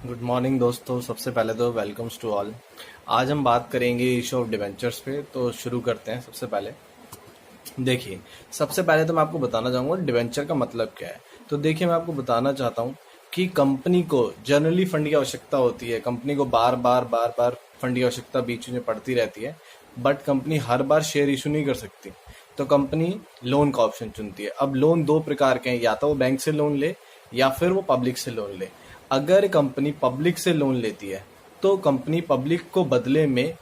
Good morning दोस्तों। सबसे पहले तो वेलकम्स टू ऑल। आज हम बात करेंगे इशू ऑफ डिबेंचर्स पे। तो शुरू करते हैं। सबसे पहले देखिए, सबसे पहले तो मैं आपको बताना चाहूँगा डिबेंचर का मतलब क्या है। तो देखिए, मैं आपको बताना चाहता हूँ कि कंपनी को जनरली फंड की आवश्यकता होती है। कंपनी को बार बार फंड की आवश्यकता बीच में पड़ती रहती है, but company her bar share issue नहीं कर सकती। तो कंपनी लोन का ऑप्शन चुनती है। अब लोन दो प्रकार के हैं, या तो वो बैंक से लोन ले या फिर वो पब्लिक से लोन ले। अगर कंपनी पब्लिक से लोन लेती है तो कंपनी पब्लिक को बदले में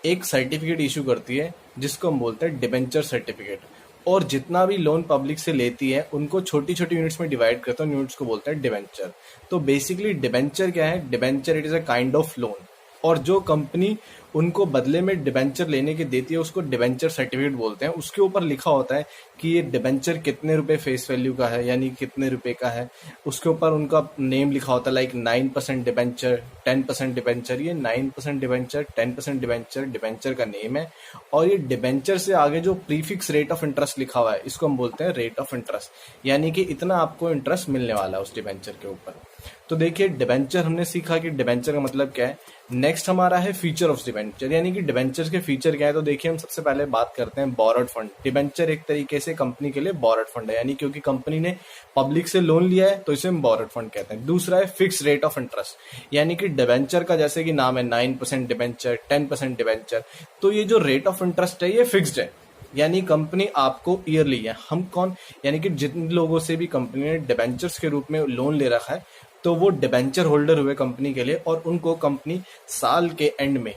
एक सर्टिफिकेट इशू करती है जिसको हम बोलते हैं डिबेंचर सर्टिफिकेट। और जितना भी लोन पब्लिक से लेती है उनको छोटी छोटी यूनिट्स में डिवाइड करते हैं, यूनिट्स को बोलते हैं डिबेंचर। तो बेसिकली डिबेंचर क्या है? Debenture it is a kind of loan, और जो कंपनी उनको बदले में डिबेंचर लेने के देती है उसको डिबेंचर सर्टिफिकेट बोलते हैं। उसके ऊपर लिखा होता है कि ये डिबेंचर कितने रुपए फेस वैल्यू का है, यानी कितने रुपए का है। उसके ऊपर उनका नेम लिखा होता है, लाइक 9% डिबेंचर, 10% डिबेंचर। ये 9% डिबेंचर, 10% डिबेंचर डिबेंचर का नेम है। और ये डिबेंचर से आगे जो प्रीफिक्स रेट ऑफ इंटरेस्ट लिखा हुआ है इसको हम बोलते हैं रेट ऑफ इंटरेस्ट, यानी कि इतना आपको इंटरेस्ट मिलने वाला है उस डिबेंचर के ऊपर। तो देखिए, डिबेंचर हमने सीखा कि डिबेंचर का मतलब क्या है। नेक्स्ट हमारा है फीचर ऑफ डिबेंचर, यानी कि डिबेंचर के फीचर क्या है। तो देखिए, हम सबसे पहले बात करते हैं बोरोड फंड। डिबेंचर एक तरीके से कंपनी के लिए बोरोड फंड है, यानी क्योंकि कंपनी ने पब्लिक से लोन लिया है तो इसे हम बोरोड फंड कहते हैं। दूसरा है फिक्स रेट ऑफ इंटरेस्ट, यानी कि डिबेंचर का जैसे कि नाम है 9% डिबेंचर, 10% डिबेंचर। तो ये जो रेट ऑफ इंटरेस्ट है ये फिक्स्ड है, यानी कंपनी आपको ईयरली है। हम कौन, यानी कि जिन लोगों से भी कंपनी ने डिबेंचर्स के रूप में लोन ले रखा है तो वो डिबेंचर होल्डर हुए कंपनी के लिए, और उनको कंपनी साल के एंड में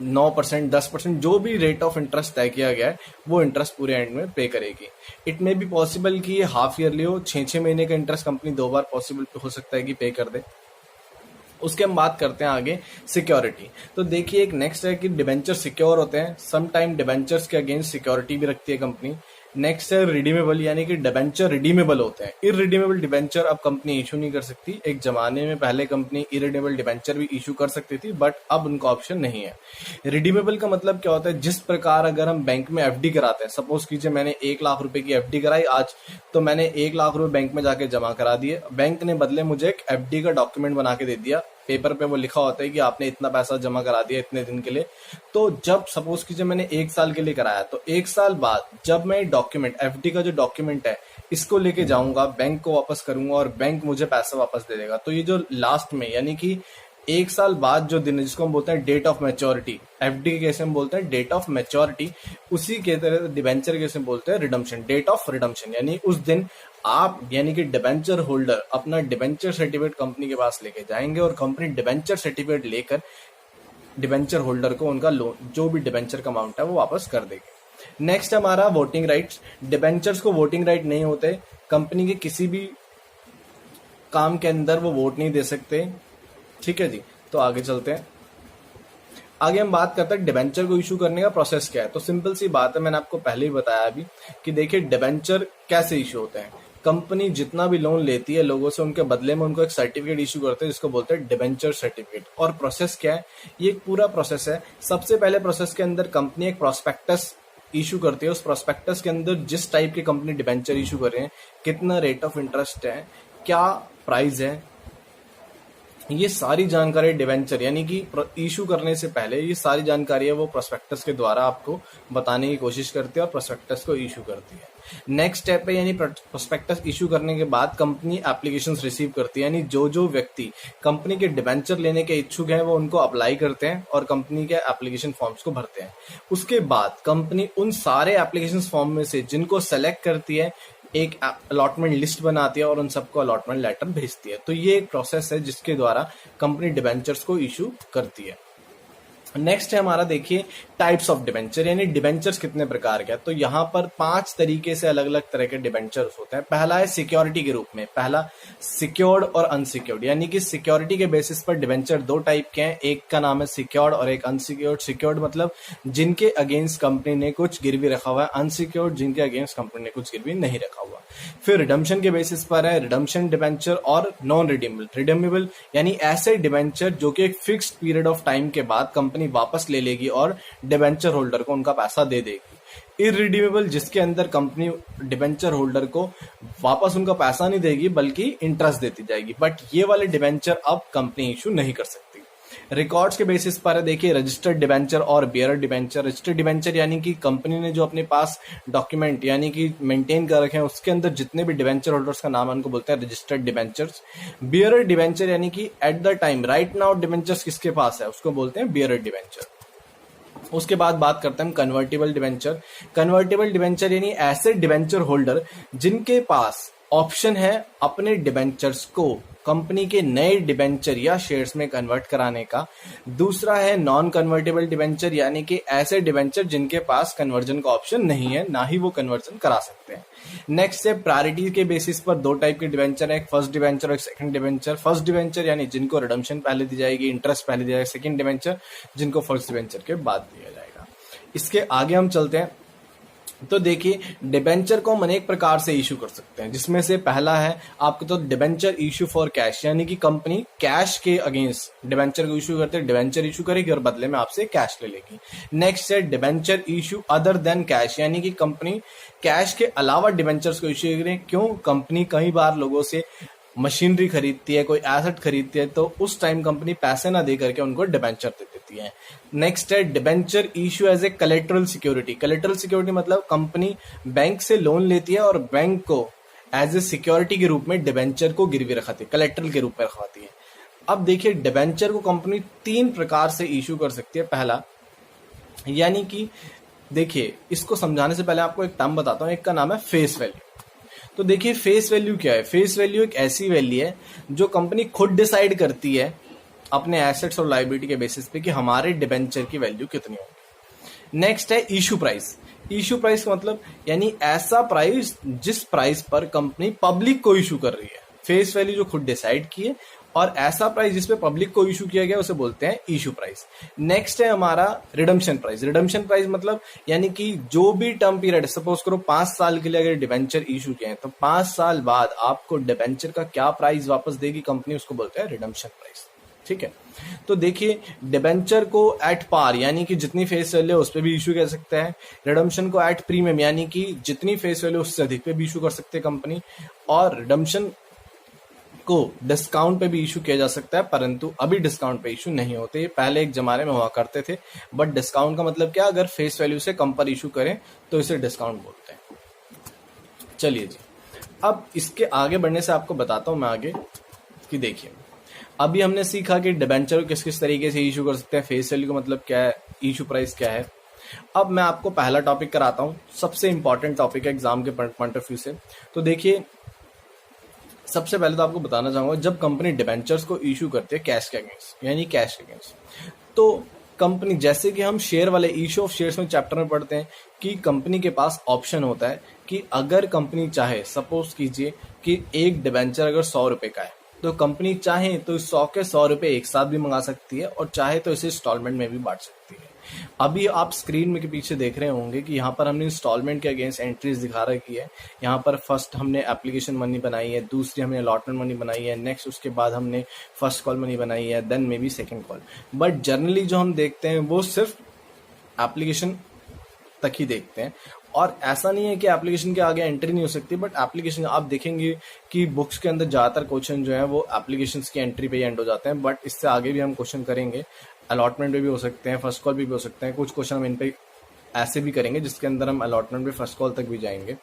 9%, 10% जो भी रेट ऑफ इंटरेस्ट तय किया गया है वो इंटरेस्ट पूरे एंड में पे करेगी। इट मे बी पॉसिबल कि ये हाफ ईयरली हो, 6-6 महीने का इंटरेस्ट कंपनी 2 बार पॉसिबल हो सकता है कि पे कर दे। उसके हम बात करते हैं आगे सिक्योरिटी। तो देखिए, एक नेक्स्ट है कि डिबेंचर सिक्योर होते हैं। सम टाइम डिबेंचर्स के अगेंस्ट सिक्योरिटी भी रखती है कंपनी। नेक्स्ट है रिडीमेबल, यानी कि डिबेंचर रिडीमेबल होते हैं। इरिडीमेबल डिबेंचर अब कंपनी इशू नहीं कर सकती। एक जमाने में पहले कंपनी इरिडीमेबल डिबेंचर भी इशू कर सकती थी, बट अब उनका ऑप्शन नहीं है। रिडीमेबल का मतलब क्या होता है? जिस प्रकार अगर हम बैंक में एफडी कराते हैं, सपोज कीजिए मैंने 1 लाख रुपए की एफडी कराई आज, तो मैंने 1 लाख रुपए बैंक में जाके जमा करा दिए। बैंक ने बदले मुझे एक एफडी का डॉक्यूमेंट बना के दे दिया, पेपर पे वो लिखा होता है कि आपने इतना पैसा जमा करा दिया इतने दिन के लिए। तो जब सपोज कीजिए मैंने 1 साल के लिए कराया, तो 1 साल बाद जब मैं डॉक्यूमेंट, एफडी का जो डॉक्यूमेंट है, इसको लेके जाऊंगा बैंक को, वापस करूंगा और बैंक मुझे पैसा वापस दे देगा। तो ये जो लास्ट में, यानी कि 1 साल बाद जो दिन है जिसको हम बोलते हैं डेट ऑफ मैच्योरिटी, एफडी के केस में हम बोलते हैं डेट ऑफ मैच्योरिटी, उसी के तरह डिबेंचर के केस में बोलते हैं रिडम्पशन, डेट ऑफ रिडम्पशन। यानी उस दिन आप, यानी कि डिबेंचर होल्डर अपना डिबेंचर सर्टिफिकेट कंपनी के पास लेके जाएंगे और कंपनी डिबेंचर सर्टिफिकेट लेकर डिबेंचर होल्डर को उनका लोन, जो भी डिबेंचर का अमाउंट है, वो वापस कर देगी। नेक्स्ट हमारा वोटिंग राइट्स। डिबेंचर्स को वोटिंग राइट नहीं होते। कंपनी के किसी भी काम के अंदर वो वोट नहीं दे सकते। ठीक है जी, तो आगे चलते हैं। आगे हम बात करते हैं डिबेंचर को इशू करने का प्रोसेस क्या है। तो सिंपल सी बात है, मैंने आपको पहले ही बताया अभी कि देखिए डिबेंचर कैसे इशू होते हैं। कंपनी जितना भी लोन लेती है लोगों से, उनके बदले में उनको एक सर्टिफिकेट इशू करते हैं जिसको बोलते हैं डिबेंचर सर्टिफिकेट। और प्रोसेस क्या है? ये एक पूरा प्रोसेस है। सबसे पहले प्रोसेस के अंदर कंपनी एक प्रोस्पेक्टस इशू करती है। उस प्रोस्पेक्टस के अंदर जिस टाइप के कंपनी डिबेंचर इशू कर रहे हैं, कितना रेट ऑफ इंटरेस्ट है, क्या प्राइस है, ये सारी जानकारी डिवेंचर, यानी कि इशू करने से पहले ये सारी जानकारी है वो प्रोस्पेक्टस के द्वारा आपको बताने की कोशिश करती है और प्रोस्पेक्टस को इशू करती है। नेक्स्ट स्टेप है, यानी प्रोस्पेक्टस इशू करने के बाद कंपनी एप्लीकेशंस रिसीव करती है, यानी जो जो व्यक्ति कंपनी के डिवेंचर लेने के इच्छुक हैं वो उनको अप्लाई करते हैं और कंपनी के एप्लीकेशन फॉर्म्स को भरते हैं। उसके बाद कंपनी उन सारे एप्लीकेशन फॉर्म में से जिनको सेलेक्ट करती है, एक अलॉटमेंट लिस्ट बनाती है और उन सबको अलॉटमेंट लेटर भेजती है। तो ये एक प्रोसेस है जिसके द्वारा कंपनी डिबेंचर्स को इशू करती है। नेक्स्ट है हमारा, देखिए, टाइप्स ऑफ डिबेंचर, यानी डिबेंचर्स कितने प्रकार के हैं। तो यहाँ पर 5 तरीके से अलग अलग तरह के डिबेंचर्स होते हैं। पहला है सिक्योरिटी के रूप में। पहला सिक्योर्ड और अनसिक्योर्ड, यानी कि सिक्योरिटी के बेसिस पर डिबेंचर 2 टाइप के हैं। एक का नाम है सिक्योर्ड और एक अनसिक्योर्ड। सिक्योर्ड मतलब जिनके अगेंस्ट कंपनी ने कुछ गिरवी रखा हुआ है, अनसिक्योर्ड जिनके अगेंस्ट कंपनी ने कुछ गिरवी नहीं रखा हुआ। फिर रिडम्पशन के बेसिस पर है रिडम्पशन डिबेंचर और नॉन रिडीमेबल। रिडीमेबल यानी ऐसे डिबेंचर जो कि एक फिक्स्ड पीरियड ऑफ टाइम के बाद कंपनी वापस ले लेगी और डिबेंचर होल्डर को उनका पैसा दे देगी। इररिडीमेबल जिसके अंदर कंपनी डिबेंचर होल्डर को वापस उनका पैसा नहीं देगी बल्कि इंटरेस्ट देती जाएगी। बट ये वाले डिबेंचर अब कंपनी इशू नहीं कर सकती। रिकॉर्ड्स के बेसिस पर देखिए रजिस्टर्ड डिबेंचर और बियरर डिबेंचर। रजिस्टर्ड डिबेंचर यानी कि कंपनी ने जो अपने पास डॉक्यूमेंट यानी कि मेंटेन कर रखे हैं उसके अंदर जितने भी डिबेंचर होल्डर्स का नाम है उनको बोलते हैं रजिस्टर्ड डिबेंचर्स। बियरर डिबेंचर यानी कि at the time right now debentures किसके पास है उसको बोलते हैं बियरर डिबेंचर। उसके बाद बात करते हैं कन्वर्टिबल डिबेंचर। कन्वर्टिबल डिबेंचर यानी ऐसे डिबेंचर होल्डर जिनके पास ऑप्शन है अपने डिबेंचर्स को कंपनी के नए डिबेंचर या शेयर्स में कन्वर्ट कराने का। दूसरा है नॉन कन्वर्टेबल डिबेंचर यानी कि ऐसे डिबेंचर जिनके पास कन्वर्जन का ऑप्शन नहीं है, ना ही वो कन्वर्जन करा सकते हैं। नेक्स्ट है प्रायोरिटी के बेसिस पर दो टाइप के डिबेंचर है, एक फर्स्ट डिबेंचर और एक सेकंड डिबेंचर। फर्स्ट डिबेंचर यानी जिनको रिडम्पशन पहले दी जाएगी, इंटरेस्ट पहले दिया जाएगा। सेकंड डिबेंचर जिनको फर्स्ट डिबेंचर के बाद दिया जाएगा। इसके आगे हम चलते हैं तो देखिए डिबेंचर को हम अनेक प्रकार से इशू कर सकते हैं, जिसमें से पहला है आपको तो डिबेंचर इशू फॉर कैश यानी कि कंपनी कैश के अगेंस्ट डिबेंचर को इशू करते हैं, डिबेंचर इशू करेगी और बदले में आपसे कैश ले लेगी। नेक्स्ट है debenture issue other than cash यानी कि कंपनी कैश के अलावा डिबेंचर्स को इशू करें। क्यों? कंपनी कई बार लोगों से मशीनरी खरीदती है, कोई एसेट खरीदती है, तो उस टाइम कंपनी पैसे ना दे करके उनको डिबेंचर दे देती है। नेक्स्ट है debenture issue as a collateral security. Collateral security मतलब कंपनी बैंक से लोन लेती है और बैंक को एज ए सिक्योरिटी के रूप में डिबेंचर को गिरवी रखाती है, कलेक्टरल के रूप में रखवाती है। अब देखिए डिबेंचर को कंपनी तीन प्रकार से इशू कर सकती है। पहला यानी कि देखिए इसको समझाने से पहले आपको एक टर्म बताता हूं, एक का नाम है फेस वैल्यू। तो देखिए फेस वैल्यू क्या है? फेस वैल्यू एक ऐसी वैल्यू है जो कंपनी खुद डिसाइड करती है अपने एसेट्स और लायबिलिटी के बेसिस पे कि हमारे डिबेंचर की वैल्यू कितनी होगी। नेक्स्ट है इशू प्राइस। इशू प्राइस का मतलब यानी ऐसा प्राइस जिस प्राइस पर कंपनी पब्लिक को इशू कर रही है। फेस वैल्यू जो खुद डिसाइड की है और ऐसा प्राइस जिसपे पब्लिक को इशू किया गया उसे बोलते हैं इशू प्राइस। नेक्स्ट है हमारा रिडम्पशन प्राइस। रिडम्पशन प्राइस मतलब यानी कि जो भी टर्म पीरियड, सपोज करो 5 साल के लिए अगर डिबेंचर इशू किए हैं तो 5 साल बाद आपको डिबेंचर का क्या प्राइस वापस देगी कंपनी, उसको बोलते हैं रिडम्पशन प्राइस। ठीक है, तो देखिए डिबेंचर को एट पार यानी कि जितनी फेस वैल्यू है उस पर भी इशू कर सकते हैं। रिडम्पशन को एट प्रीमियम यानी कि जितनी फेस वैल्यू उससे अधिक पे भी इशू कर सकते हैं कंपनी। और रिडम्पशन को डिस्काउंट पे भी इशू किया जा सकता है, परंतु अभी डिस्काउंट पे इशू नहीं होते। पहले एक जमाने में हुआ करते थे, बट डिस्काउंट का मतलब क्या, अगर फेस वैल्यू से कम पर इशू करें तो इसे डिस्काउंट बोलते हैं। चलिए जी, अब इसके आगे बढ़ने से आपको बताता हूं मैं आगे कि देखिए अभी हमने सीखा कि डिबेंचर को किस किस तरीके से इशू कर सकते हैं, फेस वैल्यू का मतलब क्या है, इशू प्राइस क्या है। अब मैं आपको पहला टॉपिक कराता हूं, सबसे इंपॉर्टेंट टॉपिक है एग्जाम के पॉइंट ऑफ व्यू से। तो देखिए सबसे पहले तो आपको बताना चाहूंगा, जब कंपनी डिबेंचर्स को इशू करती है कैश के अगेंस्ट यानी कैश के अगेंस्ट, तो कंपनी जैसे कि हम शेयर वाले इशू ऑफ शेयर्स में चैप्टर में पढ़ते हैं कि कंपनी के पास ऑप्शन होता है कि अगर कंपनी चाहे, सपोज कीजिए कि एक डिबेंचर अगर 100 रुपए का है तो कंपनी चाहे तो 100 के 100 रुपए एक साथ भी मंगा सकती है और चाहे तो इसे इंस्टॉलमेंट में भी बांट सकती है। अभी आप स्क्रीन में के पीछे देख रहे होंगे कि यहाँ पर हमने इंस्टॉलमेंट के अगेंस्ट एंट्रीज दिखा रखी है। यहाँ पर फर्स्ट हमने एप्लीकेशन मनी बनाई है, दूसरी हमने अलॉटमेंट मनी बनाई है, नेक्स्ट उसके बाद हमने फर्स्ट कॉल मनी बनाई है, then maybe second call. But generally जो हम देखते हैं वो सिर्फ एप्लीकेशन तक ही देखते हैं, और ऐसा नहीं है कि एप्लीकेशन के आगे एंट्री नहीं हो सकती, बट एप्लीकेशन आप देखेंगे कि बुक्स के अंदर ज्यादातर क्वेश्चन जो है वो एप्लीकेशंस की एंट्री पे ही एंड हो जाते हैं। बट इससे आगे भी हम क्वेश्चन करेंगे, अलॉटमेंट पे भी हो सकते हैं, फर्स्ट कॉल भी हो सकते हैं, कुछ क्वेश्चन हम इन पे ऐसे भी करेंगे जिसके अंदर हम अलॉटमेंट पे फर्स्ट कॉल तक भी जाएंगे।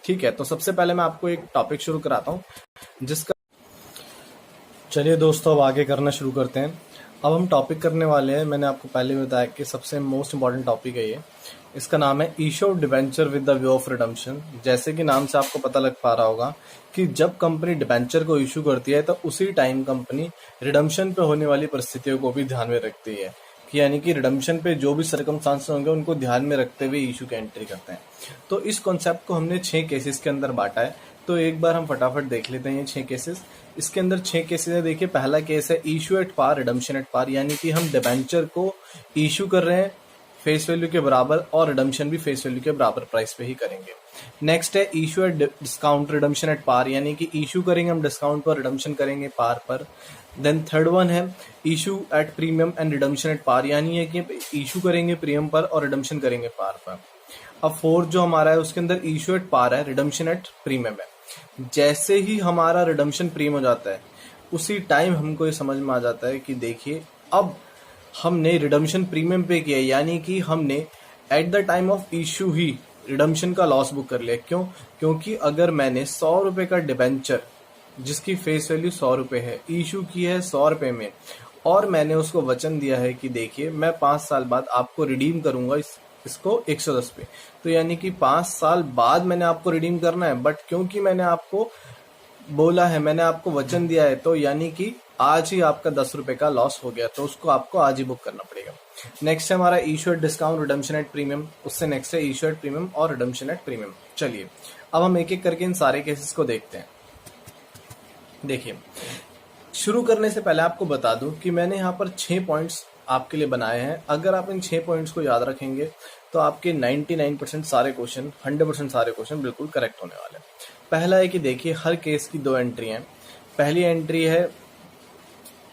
ठीक है, तो सबसे पहले मैं आपको एक टॉपिक शुरू कराता हूँ जिसका, चलिए दोस्तों अब आगे करना शुरू करते हैं। अब हम टॉपिक करने वाले हैं, मैंने आपको पहले भी बताया कि सबसे मोस्ट इंपॉर्टेंट टॉपिक है ये। इसका नाम है issue of debenture with the view of redemption. जैसे कि नाम से आपको पता लग पा रहा होगा कि जब कंपनी डिबेंचर को इशू करती है तो उसी टाइम कंपनी रिडम्पशन पे होने वाली परिस्थितियों को भी ध्यान में रखती है, कि यानी कि रिडम्पशन पे जो भी सर्कमस्टांसेस होंगे उनको ध्यान में रखते हुए इशू की एंट्री करते हैं। तो इस कॉन्सेप्ट को हमने 6 केसेस के अंदर बांटा है, तो एक बार हम फटाफट देख लेते हैं ये 6 केसेस। इसके अंदर 6 केसेस है। देखिए पहला केस है issue at par, redemption at par, यानी कि हम डिबेंचर को इशू कर रहे हैं फेस वैल्यू के बराबर और रिडम्पशन भी फेस वैल्यू के बराबर प्राइस पे ही करेंगे। नेक्स्ट है issue at discount, redemption at par, यानी कि इशू करेंगे हम डिस्काउंट पर, रिडम्पशन करेंगे पार पर। देन थर्ड वन है issue at premium and redemption at par, यानी है कि इशू करेंगे प्रीमियम पर और रिडम्पशन करेंगे पार पर। अब फोर्थ जो हमारा है उसके अंदर इशू एट पार है, रिडम्पशन एट प्रीमियम है। जैसे ही हमारा रिडम्पशन प्रीमियम हो जाता है उसी टाइम हमको ये समझ में आ जाता है कि देखिए अब हमने रिडम्पशन प्रीमियम पे किया, यानी कि हमने at the time of issue he redemption का लॉस बुक कर लिया। क्यों? क्योंकि अगर मैंने 100 रुपए का डिबेंचर जिसकी फेस वैल्यू 100 रुपए है इशू की है 100 रुपए में, और मैंने उसको वचन दिया है कि देखिए मैं 5 साल बाद आपको रिडीम करूंगा इसको 110 पे, तो यानी कि 5 साल बाद मैंने आपको रिडीम करना है। बट क्योंकि मैंने आपको बोला है, मैंने आपको वचन दिया है, तो यानी कि आज ही आपका 10 रुपए का लॉस हो गया, तो उसको आपको आज ही बुक करना पड़ेगा। नेक्स्ट है हमारा issue at discount, redemption at premium. उससे नेक्स्ट है इशू एट प्रीमियम और रिडम्पशन एट प्रीमियम। चलिए अब हम एक एक करके इन सारे केसेस को देखते हैं। देखिए, शुरू करने से पहले आपको बता दूं कि मैंने यहाँ पर 6 पॉइंट्स आपके लिए बनाए हैं। अगर आप इन 6 पॉइंट्स को याद रखेंगे तो आपके 99% सारे क्वेश्चन, 100% सारे क्वेश्चन बिल्कुल करेक्ट होने वाले हैं। पहला है कि देखिए हर केस की 2 एंट्री हैं। पहली एंट्री है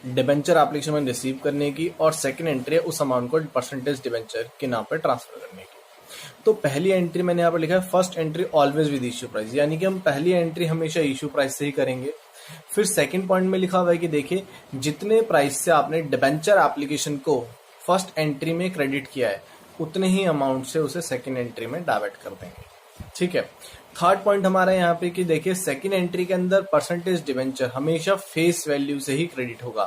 डिबेंचर एप्लीकेशन में रिसीव करने की, और सेकंड एंट्री है उस अमाउंट को परसेंटेज डिबेंचर के नाम पर ट्रांसफर करने की। तो पहली एंट्री मैंने यहाँ पर लिखा है first entry always with issue price, यानी कि हम पहली एंट्री हमेशा इश्यू प्राइस से ही करेंगे। फिर सेकंड पॉइंट में लिखा हुआ है कि देखिए जितने प्राइस से आपने डिबेंचर एप्लीकेशन को फर्स्ट एंट्री में क्रेडिट किया है उतने ही अमाउंट से उसे सेकंड एंट्री में डाइवर्ट कर देंगे। ठीक है। थर्ड पॉइंट हमारा यहाँ पे कि देखिए सेकंड एंट्री के अंदर परसेंटेज डिबेंचर हमेशा फेस वैल्यू से ही क्रेडिट होगा।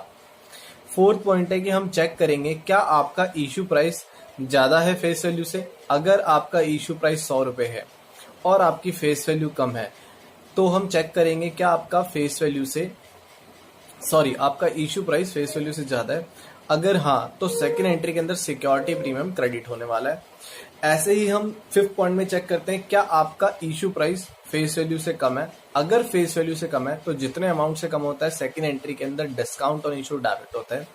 फोर्थ पॉइंट है कि हम चेक करेंगे क्या आपका इश्यू प्राइस ज्यादा है फेस वैल्यू से। अगर आपका इश्यू प्राइस 100 रुपए है और आपकी फेस वैल्यू कम है तो हम चेक करेंगे क्या आपका आपका इश्यू प्राइस फेस वैल्यू से ज्यादा है। अगर हाँ तो सेकंड एंट्री के अंदर सिक्योरिटी प्रीमियम क्रेडिट होने वाला है। ऐसे ही हम फिफ्थ पॉइंट में चेक करते हैं क्या आपका इश्यू प्राइस फेस वैल्यू से कम है। अगर फेस वैल्यू से कम है तो जितने अमाउंट से कम होता है सेकंड एंट्री के अंदर डिस्काउंट ऑन इश्यू डेबिट होता है।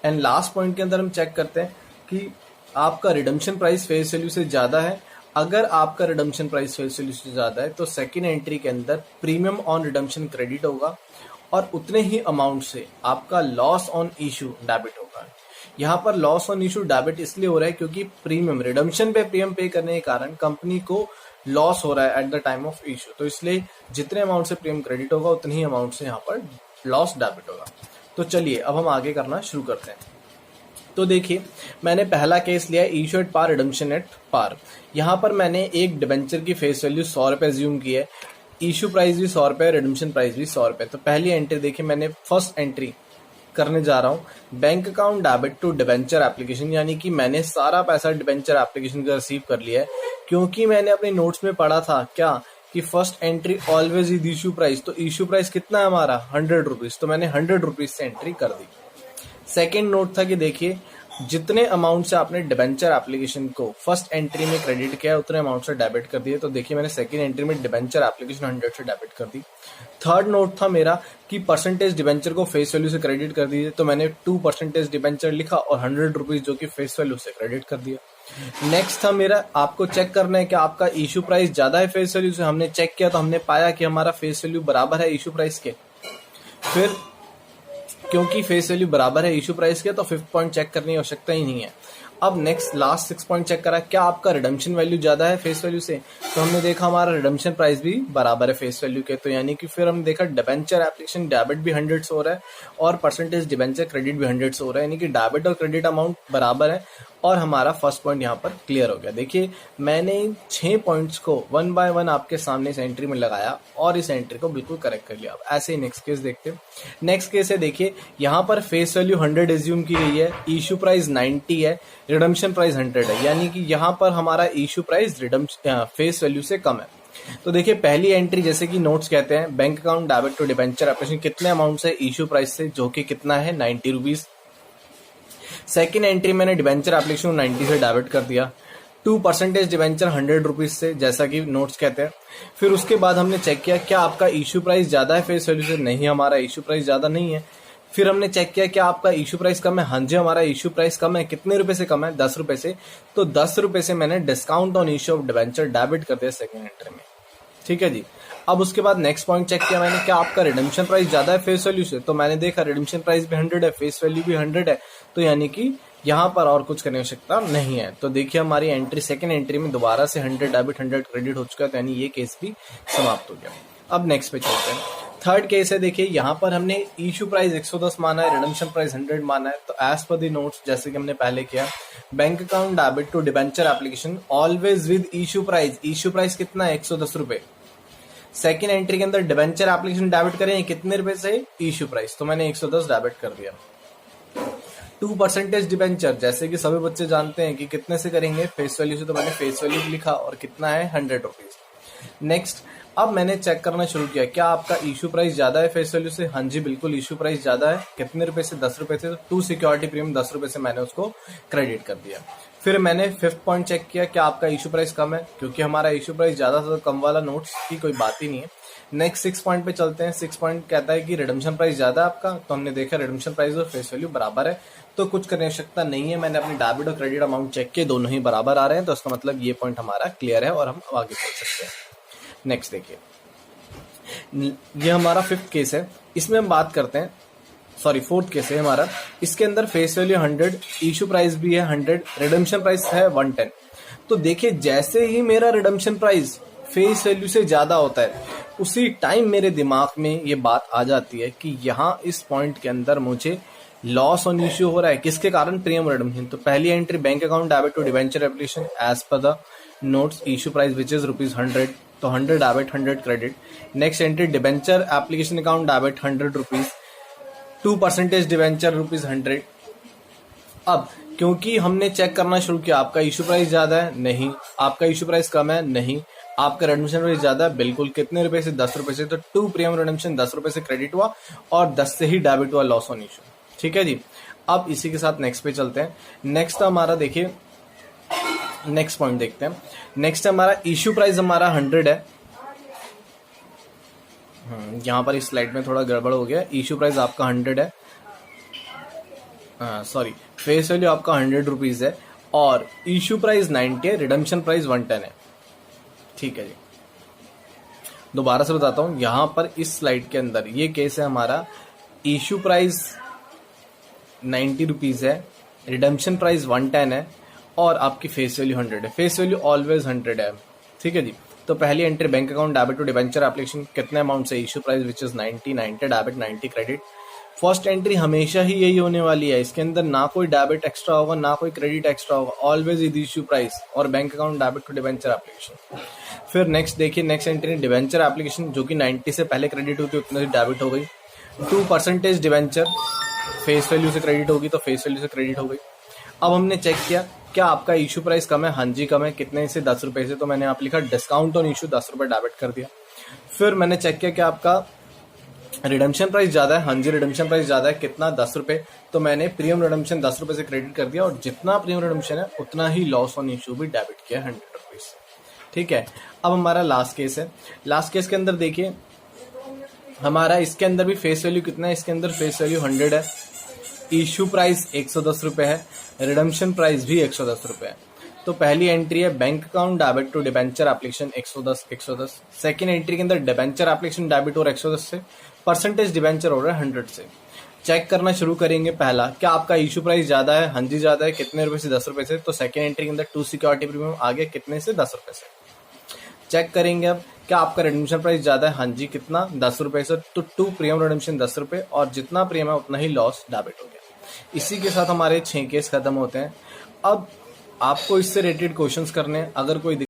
एंड लास्ट पॉइंट के अंदर हम चेक करते हैं कि आपका रिडम्पशन प्राइस फेस वैल्यू से ज्यादा है। अगर आपका रिडम्पशन प्राइस फेस वैल्यू से ज्यादा है तो सेकंड एंट्री के अंदर प्रीमियम ऑन रिडम्पशन क्रेडिट होगा और उतने ही अमाउंट से आपका लॉस ऑन इशू डेबिट होगा। यहाँ पर लॉस ऑन इशू डेबिट इसलिए हो रहा है क्योंकि प्रीमियम रिडम्पशन पे प्रीमियम पे करने के कारण कंपनी को लॉस हो रहा है at the time of issue, तो इसलिए जितने अमाउंट से प्रीमियम क्रेडिट होगा उतने ही अमाउंट से यहाँ पर लॉस डेबिट होगा। तो चलिए अब हम आगे करना शुरू करते हैं। तो देखिए मैंने पहला केस लिया issue at par, redemption at par. यहाँ पर मैंने एक डिबेंचर की फेस वैल्यू 100 रुपए एज्यूम की है, इशू प्राइस भी 100 रुपए, रिडम्पशन प्राइस भी 100 रुपए। तो पहली एंट्री देखिए मैंने फर्स्ट एंट्री करने जा रहा हूँ bank account debit to debenture application, यानी कि मैंने सारा पैसा डिबेंचर एप्लीकेशन का रिसीव कर लिया है। क्योंकि मैंने अपने नोट्स में पढ़ा था क्या कि first entry always is issue price, तो इशू प्राइस कितना है हमारा 100 रुपीज, तो मैंने 100 रुपीज से एंट्री कर दी। सेकेंड नोट था कि देखिए जितने अमाउंट से आपने डिबेंचर एप्लीकेशन को फर्स्ट एंट्री में क्रेडिट किया उतने अमाउंट से डेबिट कर दिए, तो देखिए मैंने सेकंड एंट्री में डिबेंचर एप्लीकेशन 100 से डेबिट कर दी। थर्ड नोट था मेरा कि परसेंटेज डिबेंचर को फेस वैल्यू से क्रेडिट कर दीजिए, तो मैंने 2% डिबेंचर लिखा और 100 रुपीज जो कि फेस वैल्यू से क्रेडिट कर दिया। नेक्स्ट था मेरा आपको चेक करना है कि आपका इशू प्राइस ज्यादा है फेस वैल्यू से। हमने चेक किया तो हमने पाया कि हमारा फेस वैल्यू बराबर है इशू प्राइस के। फिर क्योंकि फेस वैल्यू बराबर है इशू प्राइस के तो फिफ्थ पॉइंट चेक करने की आवश्यकता ही नहीं है। अब नेक्स्ट लास्ट 6 पॉइंट चेक करा क्या आपका रिडम्पशन वैल्यू ज्यादा है फेस वैल्यू से, तो हमने देखा हमारा रिडम्पशन प्राइस भी बराबर है फेस वैल्यू के, तो यानी कि फिर हमने देखा डिबेंचर एप्लीकेशन डेबिट भी 100 से हो रहा है और परसेंटेज डिबेंचर क्रेडिट भी 100 से हो रहा है, यानी कि डेबिट और क्रेडिट अमाउंट बराबर है और हमारा फर्स्ट पॉइंट यहाँ पर क्लियर हो गया। देखिए मैंने 6 पॉइंट्स को 1 बाय 1 आपके सामने इस एंट्री में लगाया और इस एंट्री को बिल्कुल करेक्ट कर लिया। अब ऐसे ही नेक्स्ट केस देखते हैं। नेक्स्ट केस है देखिए यहाँ पर फेस वैल्यू 100 एज्यूम की गई है, इशू प्राइस 90 है, रिडम्पशन प्राइस 100 है, यानी कि यहाँ पर हमारा इशू प्राइस फेस वैल्यू से कम है। तो देखिए पहली एंट्री जैसे कि नोट्स कहते हैं bank account debit to debenture application कितने अमाउंट से इशू प्राइस से, जो कि कितना है 90 रुपीज। सेकेंड एंट्री मैंने डिबेंचर एप्लीकेशन 90 से डेबिट कर दिया, 2% डिबेंचर 100 रुपीज से जैसा कि नोट्स कहते हैं। फिर उसके बाद हमने चेक किया क्या आपका इशू प्राइस ज्यादा है फेस वैल्यू से, नहीं हमारा इशू प्राइस ज्यादा नहीं है। फिर हमने चेक किया क्या आपका इशू प्राइस कम है, हाँ जी हमारा इशू प्राइस कम है, कितने रुपए से कम है 10 रुपए से, तो 10 रुपए से मैंने discount on issue of debenture debit कर दिया सेकेंड एंट्री में। ठीक है जी। अब उसके बाद नेक्स्ट पॉइंट चेक किया मैंने क्या आपका रिडम्पशन प्राइस ज्यादा है फेस वैल्यू से, तो मैंने देखा रिडम्पशन प्राइस भी 100 है, फेस वैल्यू भी 100 है, तो यानी कि यहाँ पर और कुछ करने की आवश्यकता नहीं है। तो देखिए हमारी एंट्री, सेकंड एंट्री में दोबारा से 100 डेबिट 100 क्रेडिट हो चुका है, तो यानी ये केस भी समाप्त हो गया। अब नेक्स्ट पे चलते हैं। थर्ड केस है, देखिए यहाँ पर हमने इशू प्राइस 110 माना है, रिडम्पशन प्राइस 100 माना है। तो एज पर द नोट्स, जैसे कि हमने पहले किया, bank account debit to debenture application always with issue price. Issue price कितना है? 110 रुपए। सेकेंड एंट्री के अंदर डिबेंचर एप्लीकेशन डेबिट करें कितने रुपए से? इशू प्राइस, तो मैंने 110 डेबिट कर दिया। 2% डिबेंचर, जैसे कि सभी बच्चे जानते हैं कि कितने से करेंगे? फेस वैल्यू से, तो मैंने फेस वैल्यू लिखा और कितना है? 100 रुपीज। नेक्स्ट, अब मैंने चेक करना शुरू किया, क्या आपका इशू प्राइस ज्यादा है फेस वैल्यू से? हाँ जी बिल्कुल, इशू प्राइस ज्यादा है। कितने रुपए से? 10 रुपए से। तो 2 सिक्योरिटी प्रीमियम 10 रुपए से मैंने उसको क्रेडिट कर दिया। फिर मैंने फिफ्थ पॉइंट चेक किया, क्या आपका इशू प्राइस कम है? क्योंकि हमारा इशू प्राइस ज्यादा था, तो कम वाला नोट्स की कोई बात ही नहीं है। नेक्स्ट 6 पॉइंट पे चलते हैं। 6 पॉइंट कहता है कि रिडम्पशन प्राइस ज्यादा है आपका, तो हमने देखा रिडम्पशन प्राइस और फेस वैल्यू बराबर है, तो कुछ करने की आवश्यकता नहीं है। मैंने अपनी डेबिट और क्रेडिट अमाउंट चेक किए, दोनों ही बराबर आ रहे हैं, तो इसका मतलब ये पॉइंट हमारा क्लियर है और हम आगे चल सकते हैं। नेक्स्ट देखिए, ये हमारा फिफ्थ केस है, इसमें हम बात करते हैं, सॉरी फोर्थ केस है हमारा। इसके अंदर फेस वैल्यू 100, इशू प्राइस भी है 100, रिडम्पशन प्राइस है 110। तो देखिए जैसे ही मेरा रिडम्पशन प्राइस फेस वैल्यू से ज्यादा होता है, उसी टाइम मेरे दिमाग में ये बात आ जाती है कि यहाँ इस पॉइंट के अंदर मुझे लॉस ऑन इश्यू हो रहा है। किसके कारण? Premium redemption. तो पहली entry, bank account debit to debenture application as per the notes, issue price which is ₹100, तो 100 debit 100 credit. Next entry, debenture application account debit 100 rupees, 2% debenture ₹100। अब क्योंकि हमने चेक करना शुरू किया, आपका इशू प्राइस ज्यादा है? नहीं। आपका इशू प्राइस कम है? नहीं। आपका रिडम्पशन प्राइस ज्यादा है? बिल्कुल। कितने रुपए से? 10 रुपए से। तो 2 प्रीमियम रिडम्पशन 10 रुपए से क्रेडिट हुआ और 10 से ही डेबिट हुआ लॉस ऑन इशू। ठीक है जी। अब इसी के साथ नेक्स्ट पे चलते हैं। नेक्स्ट हमारा देखिए, नेक्स्ट पॉइंट देखते हैं। नेक्स्ट हमारा इशू प्राइस हमारा 100 है। यहाँ पर इस स्लाइड में थोड़ा गड़बड़ हो गया। इशू प्राइस आपका 100 है, सॉरी, फेस वैल्यू आपका 100 रुपीज है और इशू प्राइस 90 है, रिडम्पशन प्राइस 110 है। ठीक है जी। दोबारा से बताता हूं, यहां पर इस स्लाइड के अंदर ये केस है हमारा, इशू प्राइस 90 रुपीज है, रिडम्पशन प्राइस 110 है और आपकी फेस वैल्यू 100 है। फेस वैल्यू ऑलवेज 100 है। ठीक है जी। तो पहली entry, bank account debit to debenture application, कितने अमाउंट से? Issue price which is 90 debit 90 credit. First entry हमेशा ही यही होने वाली है, इसके अंदर ना कोई डेबिट एक्स्ट्रा होगा ना कोई क्रेडिट एक्स्ट्रा होगा, ऑलवेज इज इशू प्राइस और bank account debit to debenture application. फिर नेक्स्ट देखिए, नेक्स्ट एंट्री डिबेंचर एप्लीकेशन, जो कि 90 से पहले क्रेडिट होती है उतनी डेबिट हो गई। 2% डिबेंचर, फेस वैल्यू से क्रेडिट होगी तो फेस वैल्यू से क्रेडिट हो गई। अब हमने चेक किया, क्या आपका इशू प्राइस कम है? हाँ जी कम है। कितने से? 10 रुपए से। तो मैंने आप लिखा डिस्काउंट ऑन इशू 10 रुपए डेबिट कर दिया। फिर मैंने चेक किया कि आपका रिडम्पशन प्राइस ज्यादा है। हाँ जी रिडम्पशन प्राइस ज्यादा है, कितना? 10 रुपए। तो मैंने प्रीमियम रिडम्पशन 10 रुपए से क्रेडिट कर दिया और जितना प्रीमियम रिडम्पशन है उतना ही लॉस ऑन इशू भी डेबिट किया 100 रुपीज। ठीक है। अब हमारा लास्ट केस है। लास्ट केस के अंदर देखिए हमारा, इसके अंदर भी फेस वैल्यू कितना है? इसके अंदर फेस वैल्यू 100 है, इशू प्राइस 110 रुपए है, रिडम्पशन प्राइस भी 110 रुपए है। तो पहली एंट्री है bank account debit to debenture application 110। Second entry के अंदर डिबेंचर एप्लीकेशन डेबिट और 110 से, परसेंटेज डिबेंचर हो रहा है 100 से। चेक करना शुरू करेंगे। पहला, क्या आपका इशू प्राइस ज्यादा है? हाँ जी ज्यादा है। कितने रुपए से? 10 रुपए से। तो सेकंड एंट्री के अंदर 2 सिक्योरिटी प्रीमियम आ गया, कितने से? 10 रुपए से। चेक करेंगे अब, क्या आपका रिडम्पशन प्राइस ज्यादा है? हाँ जी कितना? 10 रुपए से। तो 2 प्रीमियम रिडम्पशन 10 रुपए और जितना प्रीमियम है उतना ही लॉस डेबिट हो गया। इसी के साथ हमारे 6 केस खत्म होते हैं। अब आपको इससे रिलेटेड क्वेश्चंस करने, अगर कोई